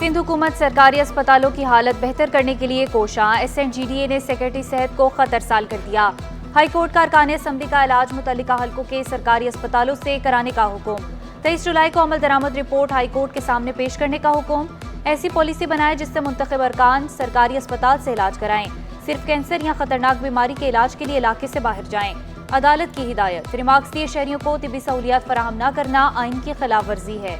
सिंध हुकूमत सरकारी अस्पतालों की हालत बेहतर करने के लिए कोशां। SNGDA ने सेक्रेटरी सेहत को खत अरसाल कर दिया। हाईकोर्ट का अरकान असम्बली का इलाज मुतल्लिका हल्कों के सरकारी अस्पतालों से कराने का हुक्म। 23 जुलाई को अमल दरामद रिपोर्ट हाईकोर्ट के सामने पेश करने का हुक्म। ऐसी पॉलिसी बनाए जिससे मुंतखब अरकान सरकारी अस्पताल से इलाज कराएं, सिर्फ कैंसर या खतरनाक बीमारी के इलाज के लिए इलाके से बाहर जाएं। अदालत की हिदायत, रिमार्क्स दिए शहरियों को तिब्बी सहूलियात फराहम न करना आइन की खिलाफ वर्जी है।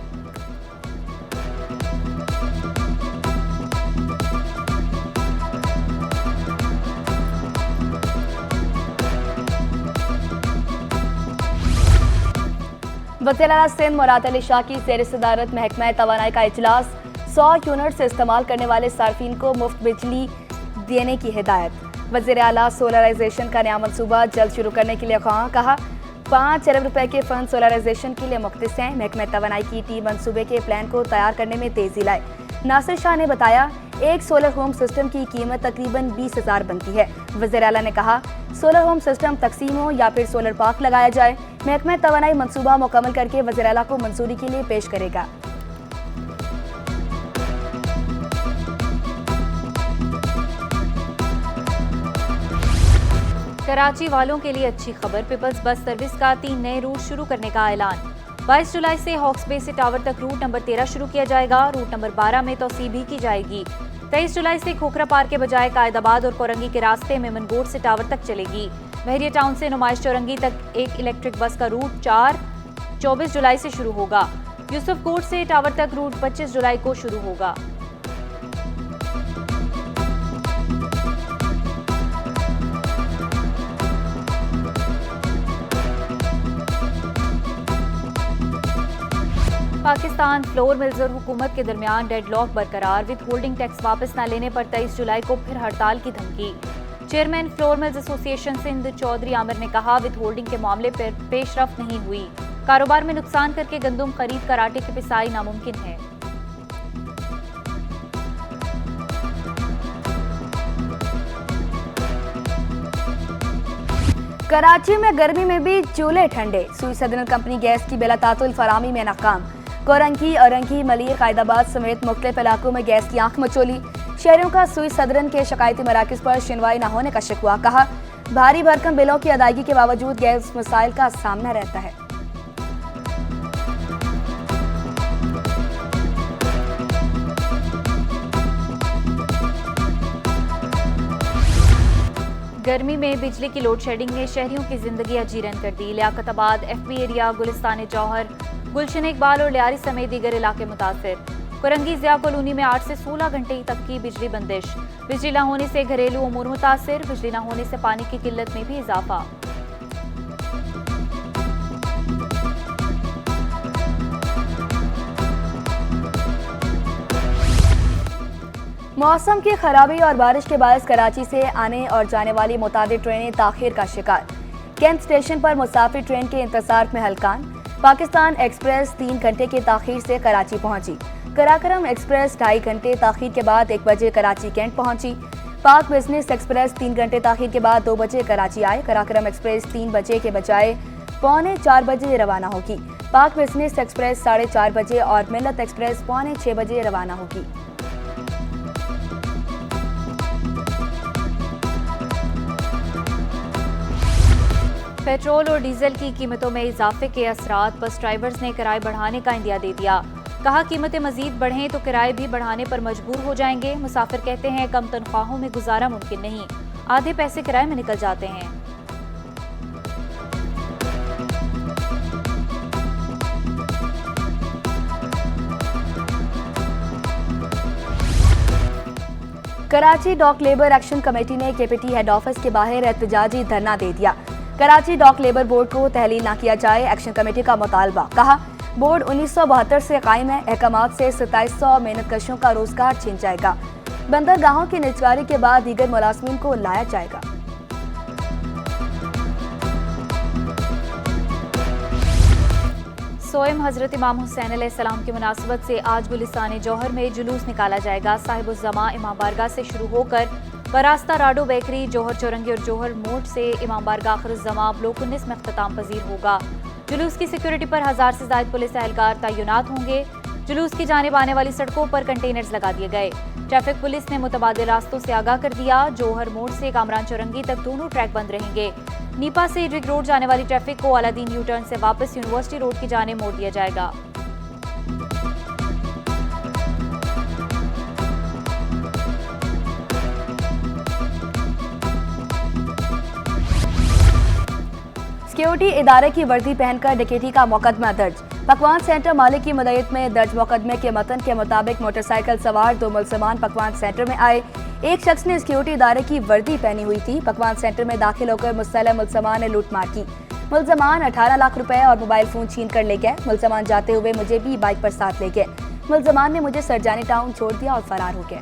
वज़ीर आला सिंध मुराद अली शाह की ज़ेर सदारत महकमा तवानाई का इजलास। 100 यूनिट से इस्तेमाल करने वाले सार्फिन को मुफ्त बिजली देने की हिदायत। वज़ीर आला सोलराइजेशन का नया मनसूबा जल्द शुरू करने के लिए कहा 5 अरब रुपए के फंड सोलराइजेशन के लिए मुख्तस हैं। महकमा तवानाई की टीम मनसूबे के प्लान को तैयार करने में तेजी लाए। नासिर शाह ने बताया एक सोलर होम सिस्टम की कीमत तकरीबन 20,000 बनती है। वज़ीर आला ने कहा सोलर होम सिस्टम तकसीम हो या फिर सोलर पार्क लगाया जाए। महकमा तवानाई मंसूबा मुकम्मल करके वज़ीर आला को मंजूरी के लिए पेश करेगा। कराची वालों के लिए अच्छी खबर, पीपल्स बस सर्विस का 3 नए रूट शुरू करने का ऐलान। 22 जुलाई से हॉक्स बे से टावर तक रूट नंबर 13 शुरू किया जाएगा। रूट नंबर 12 में तौसीह भी की जाएगी। 23 जुलाई से खोखरा पार्क के बजाय कायदाबाद और कोरंगी के रास्ते मेमनगोट से टावर तक चलेगी। बहरिया टाउन से नुमाइश चौरंगी तक एक इलेक्ट्रिक बस का रूट 24 जुलाई से शुरू होगा। यूसुफ कोट से टावर तक रूट 25 जुलाई को शुरू होगा। पाकिस्तान फ्लोर मिल्स और हुकूमत के दरमियान डेडलॉक बरकरार। विद होल्डिंग टैक्स वापस न लेने पर 23 जुलाई को फिर हड़ताल की धमकी। Chairman flour mills association Sindh Chaudhry Amir ने कहा विद होल्डिंग के मामले पर पेशरफ्त नहीं हुई। कारोबार में नुकसान करके गंदुम खरीद कर आटे की पिसाई नामुमकिन है। कराची में गर्मी में भी चूल्हे ठंडे। सुई सदरन कंपनी गैस की बेलातातुल फरामी में नाकाम। कोरंगी, औरंगी, मलिर, कायदाबाद समेत मुख्तलिफ इलाकों में गैस की आंख मचोली। शहरियों का सुई सदरन के शिकायती मराकज पर सुनवाई न होने का शिकवा। कहा भारी भरकम बिलों की अदायगी के बावजूद गैस मसाइल का सामना रहता है। गर्मी में बिजली की लोड शेडिंग ने शहरियों की जिंदगी अजीरन कर दी। लियाकताबाद, FB एरिया, गुलिस्तान जौहर, गुलशन इकबाल और लियारी समेत दीगर इलाके मुतासिर। कोरंगी ज़िया कॉलोनी में 8 से 16 घंटे तक की बिजली बंदिश। बिजली न होने से घरेलू उमूर मुतासिर। बिजली न होने से पानी की किल्लत में भी इजाफा। मौसम की खराबी और बारिश के बायस कराची से आने और जाने वाली मुतादिद ट्रेनें ताखीर का शिकार। कैंट स्टेशन पर मुसाफिर ट्रेन के इंतजार में हलकान। पाकिस्तान एक्सप्रेस 3 घंटे की ताखीर से कराची पहुंची। कराकरम एक्सप्रेस 2.5 घंटे ताखीर के बाद 1 बजे कराची कैंट पहुंची। पाक बिजनेस एक्सप्रेस 3 घंटे ताखीर के बाद 2 बजे कराची आए। कराकरम एक्सप्रेस 3 बजे के बजाय 3:45 बजे रवाना होगी। पाक बिजनेस एक्सप्रेस 4:30 बजे और मिल्लत एक्सप्रेस 5:45 बजे रवाना होगी। पेट्रोल और डीजल की कीमतों में इजाफे के असरात, बस ड्राइवर्स ने किराए बढ़ाने का इंदिया दे दिया। कहा कीमतें मजीद बढ़ें तो किराए भी बढ़ाने पर मजबूर हो जाएंगे। मुसाफिर कहते हैं कम तनख्वाहों में गुजारा मुमकिन नहीं, आधे पैसे किराए में निकल जाते हैं। Karachi dock labour action committee ने KPT हेड ऑफिस के बाहर एहतजाजी धरना दे दिया। कराची डॉक लेबर बोर्ड को तहलील न किया जाए, एक्शन कमेटी का मुतालबा। कहा बोर्ड 1972 से कायम है। अहकामात से 2700 मेहनतकशों का रोजगार छीन जाएगा। बंदरगाहों की निजकारी के बाद दीगर मुलाजमीन को लाया जाएगा। सोएम हजरत इमाम हुसैन अलैहिस्सलाम की मुनासबत से आज गुलिस्तान जौहर में जुलूस निकाला जाएगा। साहिबुज़्ज़मा इमाम बारगाह से शुरू होकर बरास्ता राडो बेकरी, जौहर चौरंगी और जौहर मोड़ से इमाम बारगाह आखिरुज़्ज़मा ब्लॉक 19 में अख्ताम पजीर होगा। जुलूस की सिक्योरिटी पर 1000 से ज़ायद पुलिस एहलकार तैनात होंगे। जुलूस की जानिब आने वाली सड़कों पर कंटेनर्स लगा दिए गए। ट्रैफिक पुलिस ने मुतबादिल रास्तों से आगाह कर दिया। जौहर मोड़ से कामरान चौरंगी तक दोनों ट्रैक बंद रहेंगे। नीपा से रिग रोड जाने वाली ट्रैफिक को अलादीन यू टर्न से वापस यूनिवर्सिटी रोड की जानिब मोड़ दिया जाएगा। सिक्योरिटी इदारे की वर्दी पहनकर डकैती का मुकदमा दर्ज। पकवान सेंटर मालिक की मदईत में दर्ज मुकदमे के मतन के मुताबिक मोटरसाइकिल सवार 2 मुलजमान पकवान सेंटर में आए। एक शख्स ने सिक्योरिटी इदारे की वर्दी पहनी हुई थी। पकवान सेंटर में दाखिल होकर मुस्तैला मुलजमान ने लूटमार की। मुलजमान 18 लाख रुपए और मोबाइल फोन छीन कर ले गए। मुलजमान जाते हुए मुझे भी बाइक पर साथ ले गए। मुलजमान ने मुझे सरजानी टाउन छोड़ दिया और फरार हो गए।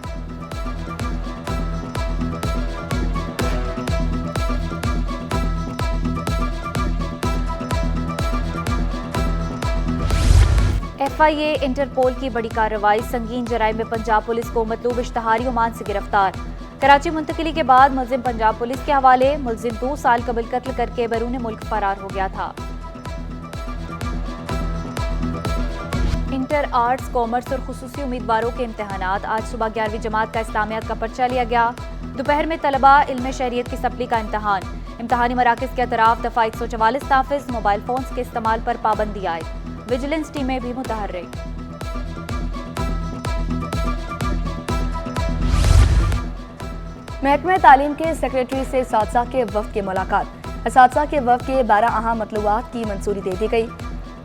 FIA इंटरपोल की बड़ी कार्रवाई। संगीन जराइम में पंजाब पुलिस को मतलूब इश्तहारी ओमान से गिरफ्तार। कराची मुंतकिली के बाद मुलजिम पंजाब पुलिस के हवाले। मुलजिम 2 साल कबल कत्ल करके बैरून मुल्क फरार हो गया था। इंटर आर्ट्स, कॉमर्स और खुसूसी उम्मीदवारों के इम्तहानात। आज सुबह 11वीं जमात का इस्लामियात का पर्चा लिया गया। दोपहर में तलबा इल्म शरीयत की सप्ली का इम्तहान। इम्तहानी मराकज़ के अतराफ दफा 144 नाफिज। मोबाइल फोन्स के इस्तेमाल पर पाबंदी आए। विजिलेंस टीमें भी मुतहर्रिक। महकमा तालीम के सेक्रेटरी से असातिज़ा के वफ़द की मुलाकात। असातिज़ा के वफ़द के 12 अहम मतलूबात की मंजूरी दे दी गई।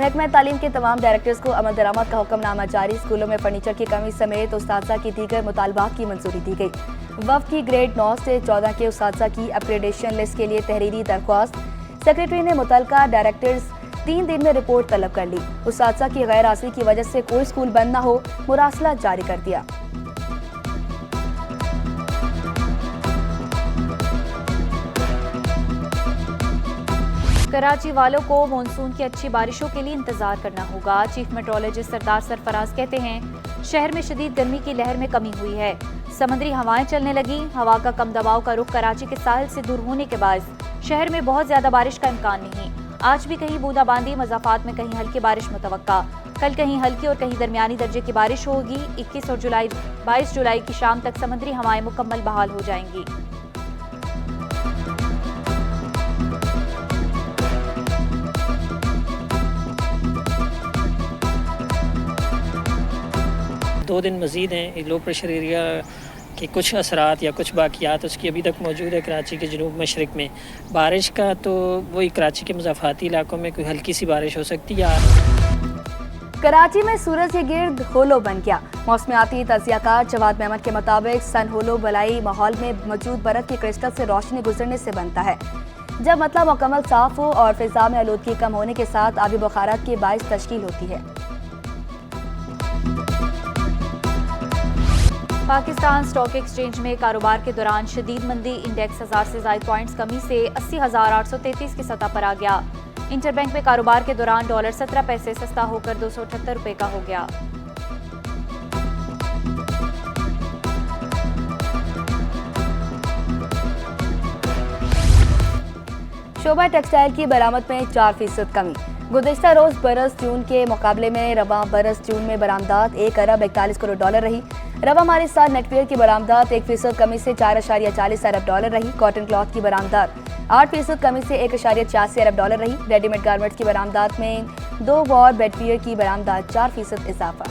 महकमा तालीम के तमाम डायरेक्टर्स को अमल दरामद का हुक्मनामा जारी। स्कूलों में फर्नीचर की कमी समेत उस्तादिज़ा की दीगर मुतालबात की मंजूरी दी गई। वफ़द की ग्रेड 9 से 14 के उस्तादिज़ा की अपग्रेडेशन लिस्ट के लिए तहरीरी दरख्वास्त। सेक्रेटरी ने मुतल्लिका डायरेक्टर्स 3 दिन में रिपोर्ट तलब कर ली। उस्तादिज़ा की गैर हाजिरी की वजह से कोई स्कूल बंद न हो, मुरासला जारी कर दिया। कराची वालों को मानसून की अच्छी बारिशों के लिए इंतजार करना होगा। चीफ मेट्रोलॉजिस्ट सरदार सरफराज कहते हैं शहर में शदीद गर्मी की लहर में कमी हुई है। समुद्री हवाएं चलने लगी। हवा का कम दबाव का रुख कराची के साहिल से दूर होने के बाद शहर में बहुत ज्यादा बारिश का इम्कान नहीं। आज भी कहीं बूंदाबांदी, मज़ाफात में कहीं हल्की बारिश मुतवक्का। कल कहीं हल्की और कहीं दरमियानी दर्जे की बारिश होगी। 21 और 22 जुलाई की शाम तक समुद्री हवाएं मुकम्मल बहाल हो जाएंगी। दो दिन मज़ीद हैं। लो प्रेशर एरिया के कुछ असरात या कुछ बाकियात उसकी अभी तक मौजूद है कराची के जनूब मशरक़ में। बारिश का तो वही कराची के मज़ाफ़ाती इलाकों में कोई हल्की सी बारिश हो सकती है। कराची में सूरज के गिर्द होलो बन गया। मौसमियाती तजियाकार जवाद मेमन के मुताबिक सन होलो बलाई माहौल में मौजूद बर्फ के क्रिस्टल से रोशनी गुजरने से बनता है। जब मतलब मुकम्मल साफ हो और फिजा में आलूदगी कम होने के साथ आबी बुखारात की बाइस तश्कील होती है। पाकिस्तान स्टॉक एक्सचेंज में कारोबार के दौरान शदीद मंदी। इंडेक्स 1000 से ज़ायद पॉइंट्स कमी से 80,833 की सतह पर आ गया। इंटरबैंक में कारोबार के दौरान डॉलर 17 पैसे सस्ता होकर 278 रुपए का हो गया। शोभा टेक्सटाइल की बरामद में 4% कमी। गुज़िश्ता रोज बरस जून के मुकाबले में रवा बरस जून में बरामदात 1 अरब 41 करोड़ डॉलर रही। रवा हमारे साथ नेटवेयर की बरामदात 1% कमी से 4.40 अरब डॉलर रही। कॉटन क्लॉथ की बरामदात 8% कमी से 1.86 अरब डॉलर रही। रेडीमेड गारमेंट्स की बरामदात में 2 वॉर बेडवियर की बरामदात 4% इजाफा।